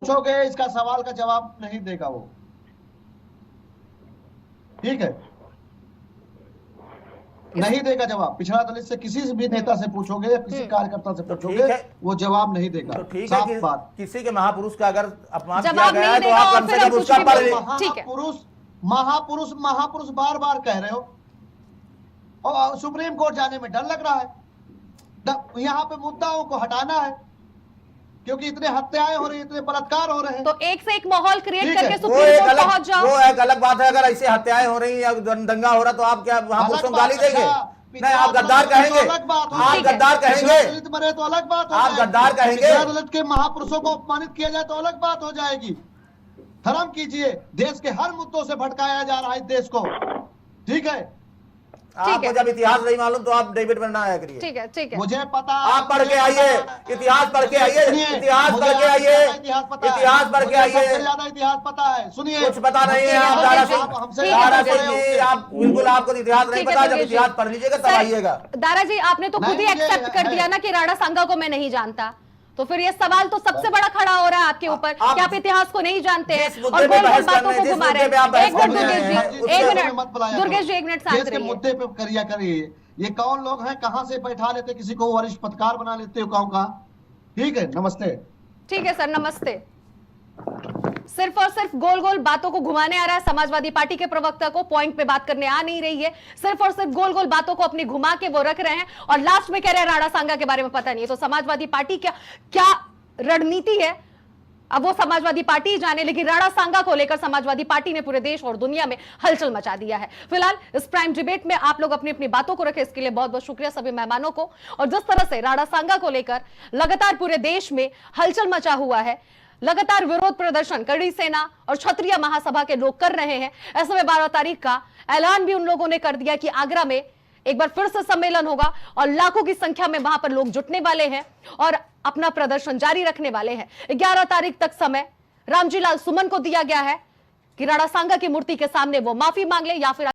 पूछोगे इसका सवाल का जवाब नहीं देगा वो, ठीक है, नहीं देगा जवाब। पिछड़ा दलित से किसी भी नेता से पूछोगे या किसी कार्यकर्ता से पूछोगे वो जवाब नहीं देगा। तो ठीक साफ है, बात। किसी के महापुरुष का अगर अपमान किया जवाब गया नहीं है तो देगा आप और कम फिर से आप कम कुछ उसका भी पढ़ बोलिए। लें। ठीक है। महापुरुष महापुरुष बार बार कह रहे हो और सुप्रीम कोर्ट जाने में डर लग रहा है। यहाँ पे मुद्दाओं को हटाना है क्योंकि इतने हत्याएं हो रही, इतने बलात्कार हो रहे हैं। तो एक से एक माहौल क्रिएट ठीक है, करके वो सुप्रीम एक कोर्ट अलग पहुंच जाओ। वो एक अलग बात है। अगर ऐसे हत्याएं हो रही या दंगा हो रहा तो आप क्या महापुरुषों को गाली देंगे? नहीं, आप गद्दार कहेंगे, आप गद्दार कहेंगे, दलित मरे तो अलग बात हो आप जाएगी। गद्दार कहेंगे। पिछड़ा दलित के महापुरुषों को अपमानित किया जाए तो अलग बात हो जाएगी। धर्म कीजिए, देश के हर मुद्दों से भटकाया जा रहा है इस देश को, ठीक है। आपको जब इतिहास नहीं मालूम तो आप डेविड में ना आया करिए। ठीक है, ठीक है, मुझे पता, आप पढ़ के आइए, इतिहास पढ़ के आइए, इतिहास पढ़ के आइए, इतिहास पढ़ के आइए। ज्यादा इतिहास पता है, सुनिए। कुछ पता नहीं है आप दारा सिंह, आप बिल्कुल आपको इतिहास नहीं पता। जब इतिहास पढ़ लीजिएगा तब आइएगा। दारा जी आपने तो खुद ही एक्सेप्ट कर दिया ना कि राणा सांगा को मैं नहीं जानता, तो फिर ये सवाल तो सबसे बड़ा खड़ा हो रहा है आपके ऊपर कि आप इतिहास को नहीं जानते हैं और गोल गोल बातों को घुमा रहे हैं। एक मिनट दुर्गेश जी, एक मिनट दुर्गेश जी, एक मिनट शांत रहिए। मुद्दे पे करिया करिए। ये कौन लोग हैं, कहां से बैठा लेते, किसी को वरिष्ठ पत्रकार बना लेते हो गाँव का। ठीक है, नमस्ते। ठीक है सर, नमस्ते। सिर्फ और सिर्फ गोल गोल बातों को घुमाने आ रहा है समाजवादी पार्टी के प्रवक्ता को, पॉइंट पे बात करने आ नहीं रही है। सिर्फ और सिर्फ गोल गोल बातों को अपनी घुमा के वो रख रहे हैं और लास्ट में कह रहे हैं राणा सांगा के बारे में पता नहीं है। तो समाजवादी पार्टी क्या रणनीति है अब वो समाजवादी पार्टी ही जाने, लेकिन राणा सांगा को लेकर समाजवादी पार्टी ने पूरे देश और दुनिया में हलचल मचा दिया है। फिलहाल इस प्राइम डिबेट में आप लोग अपनी अपनी बातों को रखें, इसके लिए बहुत बहुत शुक्रिया सभी मेहमानों को। और जिस तरह से राणा सांगा को लेकर लगातार पूरे देश में हलचल मचा हुआ है, लगातार विरोध प्रदर्शन कड़ी सेना और क्षत्रिय महासभा के लोग कर रहे हैं, ऐसे में 12 तारीख का ऐलान भी उन लोगों ने कर दिया कि आगरा में एक बार फिर से सम्मेलन होगा और लाखों की संख्या में वहां पर लोग जुटने वाले हैं और अपना प्रदर्शन जारी रखने वाले हैं। 11 तारीख तक समय रामजी लाल सुमन को दिया गया है कि राणा सांगा की मूर्ति के सामने वो माफी मांग ले या फिर